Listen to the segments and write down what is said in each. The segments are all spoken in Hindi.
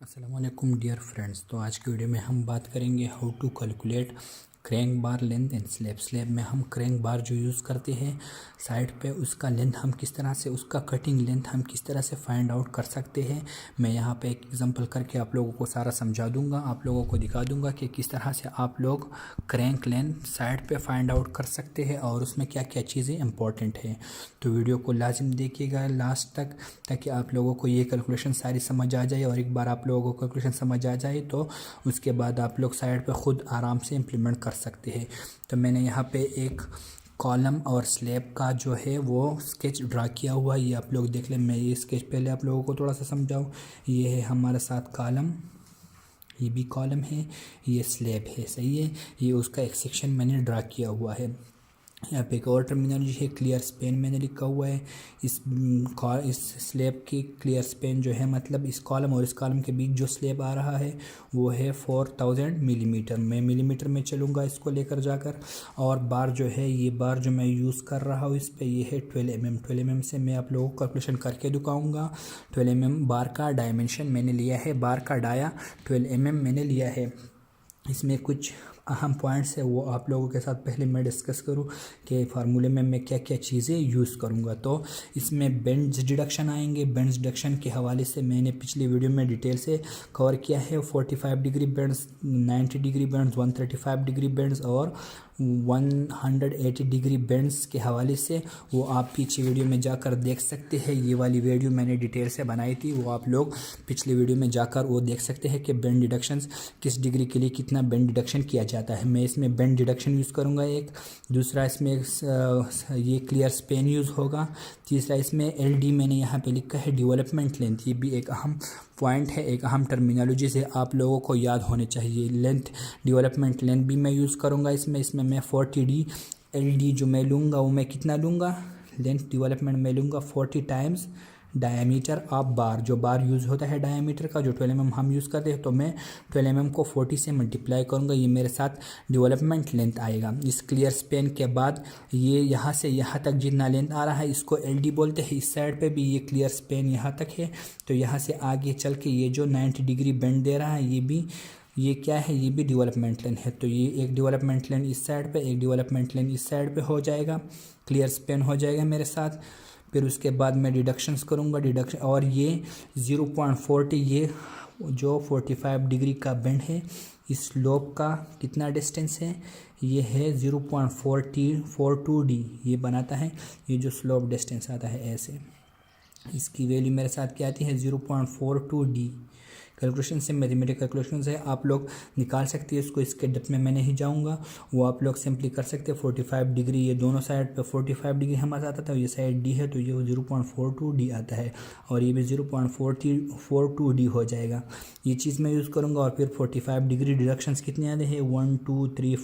अस्सलामुअलैकुम डियर फ्रेंड्स। तो आज की वीडियो में हम बात करेंगे how to calculate crank bar length and slab. Slab में हम क्रैंक बार जो यूज़ करते हैं साइड पे, उसका लेंथ हम किस तरह से, उसका कटिंग लेंथ हम किस तरह से फाइंड आउट कर सकते हैं। मैं यहाँ पे एक एग्जांपल करके आप लोगों को सारा समझा दूंगा, आप लोगों को दिखा दूंगा कि किस तरह से आप लोग क्रैंक लेंथ साइड पे फाइंड आउट कर सकते हैं और उसमें क्या क्या चीज़ें इंपॉर्टेंट हैं। तो वीडियो को लाजिम देखिएगा लास्ट तक, ताकि आप लोगों को ये कैलकुलेशन सारी समझ आ जाए। और एक बार आप लोगों को कैलकुलेशन समझ आ जाए तो उसके बाद आप लोग साइड पे ख़ुद आराम से इम्प्लीमेंट कर सकते हैं। तो मैंने यहाँ पे एक कॉलम और स्लैब का जो है वो स्केच ड्रा किया हुआ है, ये आप लोग देख लें। मैं ये स्केच पहले आप लोगों को थोड़ा सा समझाऊँ। ये है हमारे साथ कॉलम, ये भी कॉलम है, ये स्लैब है, सही है। ये उसका एक सेक्शन मैंने ड्रा किया हुआ है। यहाँ पे एक और टर्मिनोलॉजी है, क्लियर स्पेन मैंने लिखा हुआ है। इस स्लैब की क्लियर स्पेन जो है, मतलब इस कॉलम और इस कॉलम के बीच जो स्लैब आ रहा है वो है 4000 मिलीमीटर। मैं मिलीमीटर में चलूँगा इसको लेकर जाकर। और बार जो है, ये बार जो मैं यूज़ कर रहा हूँ इस पर, ये है 12 mm से मैं आप लोगों को कैलकुलेशन करके दिखाऊँगा। 12 mm बार का डायमेंशन मैंने लिया है, बार का डाया 12 mm मैंने लिया है। इसमें कुछ अहम पॉइंट्स है वो आप लोगों के साथ पहले मैं डिस्कस करूँ कि फार्मूले में मैं क्या क्या चीज़ें यूज़ करूँगा। तो इसमें बेंड्स डिडक्शन आएंगे। बेंड्स डिडक्शन के हवाले से मैंने पिछली वीडियो में डिटेल से कवर किया है। 45 degree bends, 90 degree bends, 135 degree bends और 180 डिग्री बेंड्स के हवाले से वो आप पीछे वीडियो में जाकर देख सकते हैं। ये वाली वीडियो मैंने डिटेल से बनाई थी, वो आप लोग पिछली वीडियो में जाकर वो देख सकते हैं कि बेंड डिडक्शंस किस डिग्री के लिए कितना बेंड डिडक्शन किया जाता है। मैं इसमें बेंड डिडक्शन यूज़ करूँगा एक, दूसरा इसमें ये क्लियर स्पेन यूज़ होगा, तीसरा इसमें LD मैंने यहाँ पे लिखा है डेवलपमेंट लेंथ। ये भी एक अहम पॉइंट है, एक अहम टर्मिनोलॉजी से आप लोगों को याद होने चाहिए। लेंथ, डेवलपमेंट लेंथ भी मैं यूज़ करूँगा इसमें मैं 40D LD जो मैं लूँगा वो मैं कितना लूँगा, लेंथ डेवलपमेंट में लूँगा 40 टाइम्स डायमीटर ऑफ बार। जो बार यूज़ होता है डायमीटर का, जो 12 mm हम यूज़ करते हैं, तो मैं 12 mm को 40 से मल्टीप्लाई करूँगा, ये मेरे साथ डेवलपमेंट लेंथ आएगा। इस क्लियर स्पेन के बाद ये यहाँ से यहाँ तक जितना लेंथ आ रहा है इसको LD बोलते हैं। इस साइड पे भी ये क्लियर स्पेन यहाँ तक है, तो यहाँ से आगे चल के ये जो 90 डिग्री बेंड दे रहा है ये क्या है, ये भी डेवलपमेंट लेन है। तो ये एक डेवलपमेंट लेन इस साइड पे, एक डेवलपमेंट लेन इस साइड पे हो जाएगा, क्लियर स्पेन हो जाएगा मेरे साथ। फिर उसके बाद मैं डिडक्शंस करूँगा, डिडक्शन। और ये 0.40, ये जो 45 डिग्री का बेंड है, इस स्लोप का कितना डिस्टेंस है, ये है 0.42D ये बनाता है। ये जो स्लोप डिस्टेंस आता है ऐसे, इसकी वैल्यू मेरे साथ क्या आती है 0.42D। कैलकुलेशन से, मैथमेटिकल कैलकुलेशन से आप लोग निकाल सकते हैं इसको। इसके डेप्थ में मैं नहीं जाऊंगा, वो आप लोग सिंपली कर सकते हैं। 45 डिग्री, ये दोनों साइड पे 45 डिग्री हमारा आता था, ये साइड D है तो ये 0.42D आता है, और ये भी 0.42D हो जाएगा। ये चीज़ मैं यूज़ करूँगा। और फिर 45 डिग्री डिडक्शंस कितने आते हैं, 1 2 3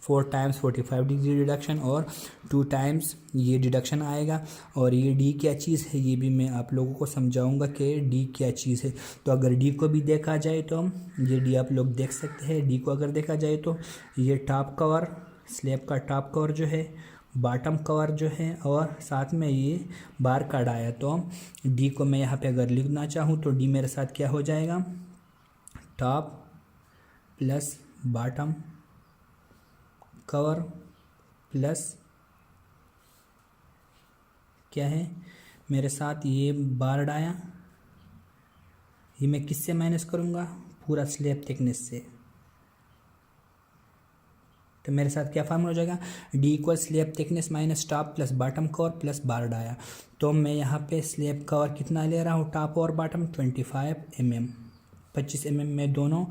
4 टाइम्स 45 डिग्री डिडक्शन और 2 टाइम्स ये डिडक्शन आएगा। और ये D क्या चीज़ है ये भी मैं आप लोगों को समझाऊंगा कि D क्या चीज़ है। तो अगर D को भी देखा जाए तो ये D आप लोग देख सकते हैं। D को अगर देखा जाए तो ये टॉप कवर, स्लैब का टॉप कवर जो है, बॉटम कवर जो है, और साथ में ये बार का डाया। तो D को मैं यहाँ पे अगर लिखना चाहूँ तो D मेरे साथ क्या हो जाएगा, top plus bottom cover plus क्या है मेरे साथ ये बार डाया। ये मैं किससे माइनस करूँगा, पूरा स्लैब थिकनेस से। तो मेरे साथ क्या फार्मूला हो जाएगा, D equal slab thickness minus top plus bottom cover plus bar dia. तो मैं यहाँ पे स्लैब कवर कितना ले रहा हूँ, टॉप और बॉटम 25 mm, 25 mm में दोनों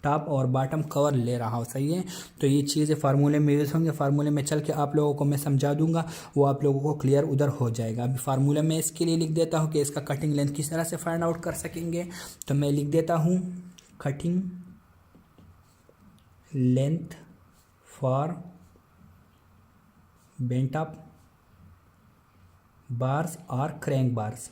टॉप और बॉटम कवर ले रहा हूँ, सही है। तो ये चीज़ें फार्मूले में यूज़ होंगे, फार्मूले में चल के आप लोगों को मैं समझा दूंगा, वो आप लोगों को क्लियर उधर हो जाएगा। अभी फार्मूला में इसके लिए लिख देता हूँ कि इसका कटिंग लेंथ किस तरह से फाइंड आउट कर सकेंगे। तो मैं लिख देता हूँ cutting length for bent up bars और क्रैंक बार्स।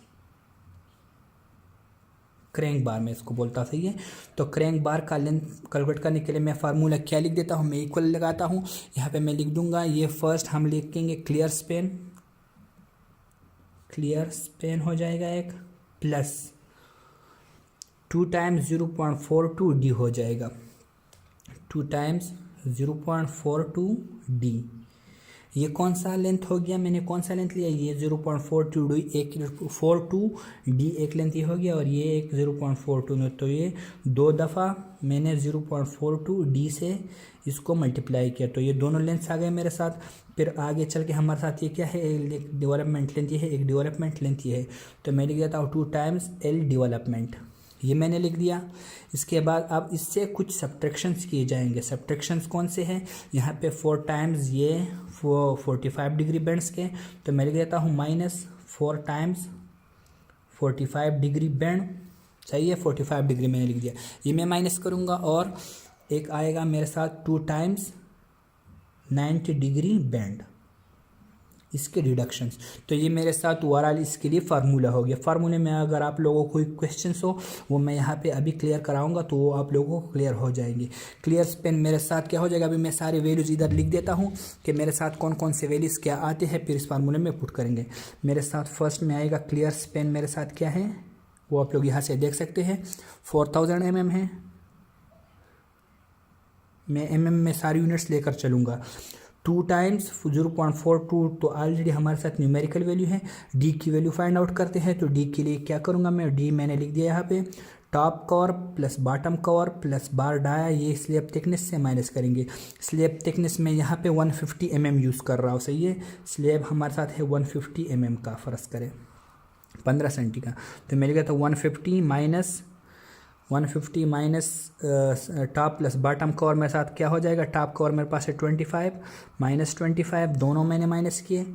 क्रैंक बार में इसको बोलता, सही है। तो क्रैंक बार का लेंथ कैलकुलेट करने के लिए मैं फार्मूला क्या लिख देता हूँ, मैं इक्वल लगाता हूँ। यहाँ पे मैं लिख दूंगा, ये फर्स्ट हम लिखेंगे क्लियर स्पेन हो जाएगा एक, प्लस 2 टाइम्स 0.42 डी हो जाएगा, 2 टाइम्स 0.42 डी। ये कौन सा लेंथ हो गया, मैंने कौन सा लेंथ लिया, ये 0.42 डी एक 42 डी एक लेंथ ये हो गया और ये एक 0.42 में, तो ये 2 दफ़ा मैंने 0.42 डी से इसको मल्टीप्लाई किया, तो ये दोनों लेंथ्स आ गए मेरे साथ। फिर आगे चल के हमारे साथ ये क्या है, एक डेवलपमेंट लेंथ ये है, एक डेवलपमेंट लेंथ ये है, तो मैं लिख देता हूँ 2 टाइम्स एल डेवलपमेंट, ये मैंने लिख दिया। इसके बाद अब इससे कुछ सब्ट्रैक्शंस किए जाएंगे। सब्ट्रैक्शंस कौन से हैं, यहाँ पे 4 टाइम्स ये 45 डिग्री बेंड्स के, तो मैं लिख देता हूँ -4 टाइम्स 45 डिग्री बेंड, सही है, 45 डिग्री मैंने लिख दिया, ये मैं माइनस करूँगा। और एक आएगा मेरे साथ 2 टाइम्स 90 डिग्री बेंड, इसके डिडक्शंस, तो ये मेरे साथ ओवरऑल इसके लिए फार्मूला हो गया। फार्मूले में अगर आप लोगों को कोई क्वेश्चंस हो वो मैं यहाँ पे अभी क्लियर कराऊंगा, तो वो आप लोगों को क्लियर हो जाएंगे। क्लियर स्पेन मेरे साथ क्या हो जाएगा, अभी मैं सारे वैल्यूज़ इधर लिख देता हूँ कि मेरे साथ कौन कौन से वैल्यूज़ क्या आते हैं, फिर इस फार्मूले में पुट करेंगे। मेरे साथ फर्स्ट में आएगा क्लियर स्पेन, मेरे साथ क्या है वो आप लोग यहाँ से देख सकते हैं, 4000 mm है, मैं mm में सारी यूनिट्स लेकर चलूँगा। 2 टाइम्स 0.42 तो ऑलरेडी हमारे साथ न्यूमेरिकल वैल्यू है, डी की वैल्यू फाइंड आउट करते हैं, तो डी के लिए क्या करूँगा मैं, डी मैंने लिख दिया यहाँ पे, top cover plus bottom cover plus bar dia, ये स्लैब थिकनेस से माइनस करेंगे। स्लैब थिकनेस में यहाँ पे 150 mm यूज़ कर रहा हूँ, सही है, स्लैब हमारे साथ है 150 mm का, फ़र्ज़ करें 15 सेंटी का, तो मैं लिख गया था 150 minus top plus bottom cover मेरे साथ क्या हो जाएगा, टॉप कवर मेरे पास है 25 -25 दोनों मैंने माइनस किए।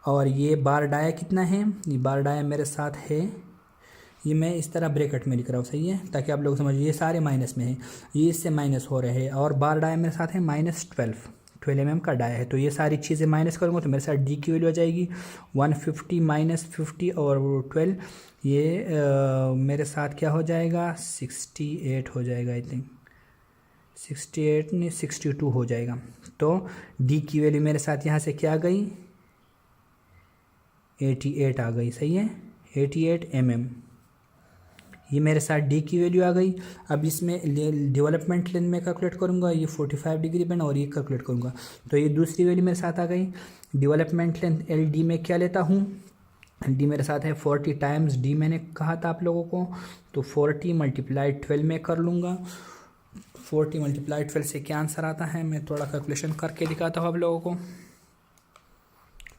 और ये बार डाया कितना है, ये बार डाया मेरे साथ है, ये मैं इस तरह ब्रैकेट में लिख रहा हूँ, सही है, ताकि आप लोग समझिए ये सारे माइनस में है, ये इससे माइनस हो रहे हैं। और बार डाया मेरे साथ है -12 mm का डाया है, तो ये सारी चीज़ें माइनस करूँगा तो मेरे साथ डी की वैल्यू आ जाएगी 150 -50 और 12, ये मेरे साथ क्या हो जाएगा 68 हो जाएगा, आई थिंक 68 नहीं 62 हो जाएगा। तो डी की वैल्यू मेरे साथ यहाँ से क्या आ गई 88 आ गई, सही है, 88 mm, ये मेरे साथ डी की वैल्यू आ गई। अब इसमें डेवलपमेंट लेंथ में कैलकुलेट करूँगा, ये 45 डिग्री बेंड और ये कैलकुलेट करूँगा, तो ये दूसरी वैल्यू मेरे साथ आ गई। डेवलपमेंट लेंथ एल डी में क्या लेता हूँ, डी मेरे साथ है 40 टाइम्स डी मैंने कहा था आप लोगों को, तो 40 × 12 में कर लूँगा। 40 × 12 से क्या आंसर आता है, मैं थोड़ा कैलकुलेशन करके दिखाता हूँ आप लोगों को।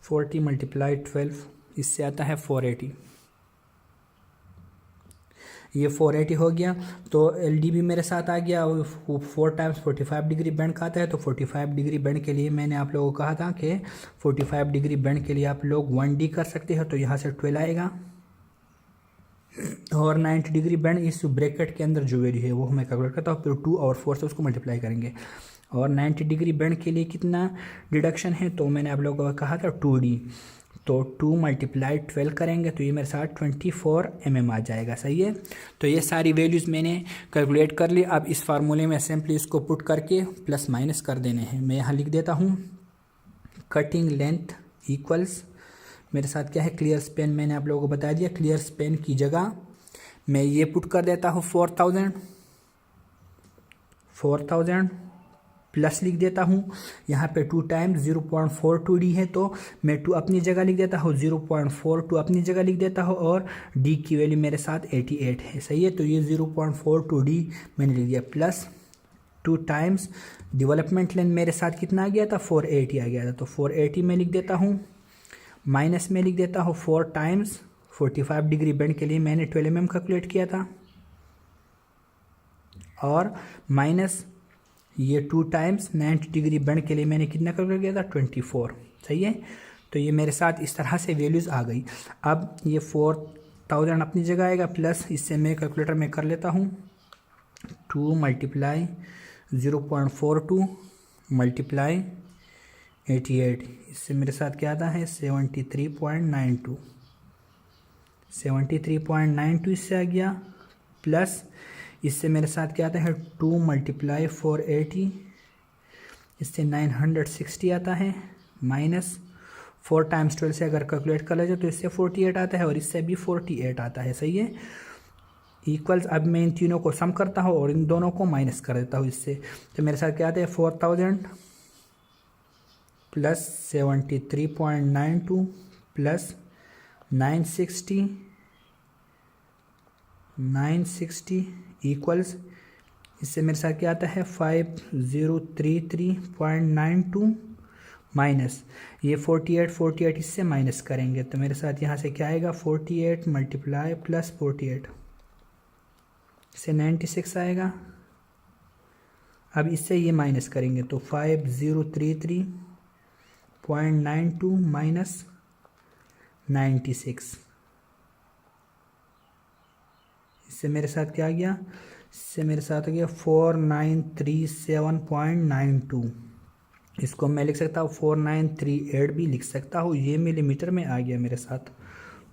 40 × 12 इससे आता है 480, ये 480 हो गया। तो एल डी भी मेरे साथ आ गया, 4 टाइम्स 45 डिग्री बेंड का आता है, तो 45 डिग्री बेंड के लिए मैंने आप लोगों को कहा था कि 45 डिग्री बेंड के लिए आप लोग 1D कर सकते हो, तो यहाँ से 12 आएगा। और 90 डिग्री बेंड इस ब्रैकेट के अंदर जो वैल्यू है वो मैं कैलकुलेट करता हूँ, फिर 2 और 4 से उसको मल्टीप्लाई करेंगे। और 90 डिग्री बेंड के लिए कितना डिडक्शन है, तो मैंने आप लोगों को कहा था 2D, तो 2 × 12 करेंगे तो ये मेरे साथ 24 mm आ जाएगा, सही है। तो ये सारी वैल्यूज़ मैंने कैलकुलेट कर ली। अब इस फार्मूले में सिंपली इसको पुट करके प्लस माइनस कर देने हैं। मैं यहाँ लिख देता हूँ कटिंग लेंथ इक्वल्स, मेरे साथ क्या है क्लियर स्पेन, मैंने आप लोगों को बता दिया, क्लियर स्पेन की जगह मैं ये पुट कर देता हूँ 4000 प्लस लिख देता हूँ, यहाँ पे 2 टाइम्स 0.42D है, तो मैं 2 अपनी जगह लिख देता हूँ, 0.42 अपनी जगह लिख देता हूँ, और D की वैल्यू मेरे साथ 88 है, सही है। तो ये 0.42D मैंने लिख दिया, प्लस 2 टाइम्स डेवलपमेंट लेंथ मेरे साथ कितना आ गया था 480 आ गया था, तो 480 में लिख देता हूँ, माइनस में लिख देता हूँ 4 टाइम्स 45 डिग्री बेंड के लिए मैंने 12 mm कैलकुलेट किया था, और माइनस ये 2 टाइम्स 90 डिग्री बेंड के लिए मैंने कितना कैलकुलेट किया था 24, सही है। तो ये मेरे साथ इस तरह से वैल्यूज़ आ गई। अब ये 4000 अपनी जगह आएगा, प्लस इससे मैं कैलकुलेटर में कर लेता हूँ 2 × 0.42 × 88, इससे मेरे साथ क्या आता है 73.92 इससे आ गया, प्लस इससे मेरे साथ क्या आता है 2 × 480, इससे 960 आता है, माइनस 4 टाइम्स 12 से अगर कैलकुलेट कर ले जाए तो इससे 48 आता है, और इससे भी 48 आता है, सही है। इक्वल्स, अब मैं इन तीनों को सम करता हूँ और इन दोनों को माइनस कर देता हूँ इससे। तो मेरे साथ क्या आता है 4000 प्लस 73.92 प्लस 960 इक्वल्स, इससे मेरे साथ क्या आता है 5033.92 माइनस ये 48 इससे माइनस करेंगे तो मेरे साथ यहाँ से क्या आएगा 48 मल्टीप्लाई प्लस 48 से 96 आएगा। अब इससे ये माइनस करेंगे तो 5033.92 माइनस 96, इससे मेरे साथ क्या आ गया, इससे मेरे साथ आ गया 4937.92। इसको मैं लिख सकता हूँ 4938 भी लिख सकता हूँ, ये मिलीमीटर में आ गया मेरे साथ।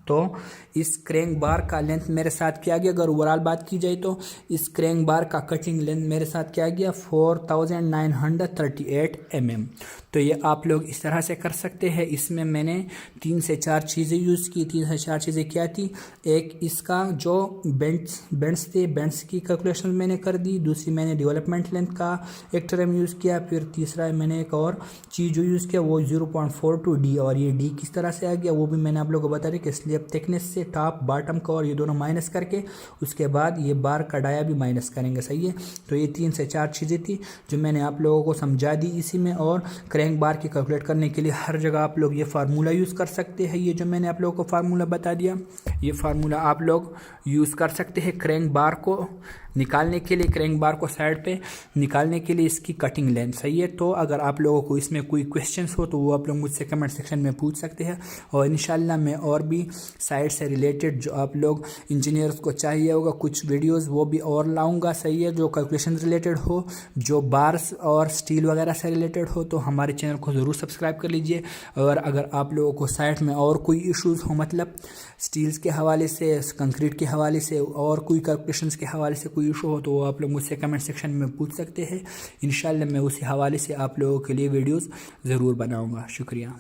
तो इस क्रैंक बार का लेंथ मेरे साथ क्या गया, अगर ओवरऑल बात की जाए तो इस क्रैंक बार का कटिंग लेंथ मेरे साथ क्या गया 4938 mm। तो ये आप लोग इस तरह से कर सकते हैं। इसमें मैंने 3 से 4 चीज़ें यूज़ की। 3 से 4 चीज़ें क्या थी, एक इसका जो बेंड्स थे, बेंड्स की कैलकुलेशन मैंने कर दी। दूसरी मैंने डेवलपमेंट लेंथ का एक टर्म यूज़ किया। फिर तीसरा मैंने एक और चीज़ जो यूज़ किया वो 0.42 D, और ये D किस तरह से आ गया वो भी मैंने आप लोगों को बता दी कि स्लैब थिकनेस से टॉप बॉटम का और ये दोनों माइनस करके उसके बाद ये बार का डाया भी माइनस करेंगे। सही है, तो ये 3 से 4 चीज़ें थी जो मैंने आप लोगों को समझा दी इसी में। और क्रैंक बार की कैलकुलेट करने के लिए हर जगह आप लोग ये फार्मूला यूज़ कर सकते हैं। ये जो मैंने आप लोगों को फार्मूला बता दिया, ये फार्मूला आप लोग यूज़ कर सकते हैं क्रैंक बार को निकालने के लिए, क्रैंक बार को साइड पे निकालने के लिए इसकी कटिंग लेंथ। सही है, तो अगर आप लोगों को इसमें कोई क्वेश्चंस हो तो वो आप लोग मुझसे कमेंट सेक्शन में पूछ सकते हैं। और इंशाल्लाह मैं और भी साइड से रिलेटेड जो आप लोग इंजीनियर्स को चाहिए होगा कुछ वीडियोस वो भी और लाऊंगा। सही है, जो कैलकुलेशन रिलेटेड हो, जो बार्स और स्टील वगैरह से रिलेटेड हो, तो हमारे चैनल को ज़रूर सब्सक्राइब कर लीजिए। और अगर आप लोगों को साइड में और कोई इश्यूज़ हो, मतलब स्टील्स के हवाले से, कंक्रीट के हवाले से और कोई कैलकुलेशंस के हवाले से कोई इशू हो तो वो आप लोग मुझसे कमेंट सेक्शन में पूछ सकते हैं। इंशाल्लाह मैं उसी हवाले से आप लोगों के लिए वीडियोस ज़रूर बनाऊंगा। शुक्रिया।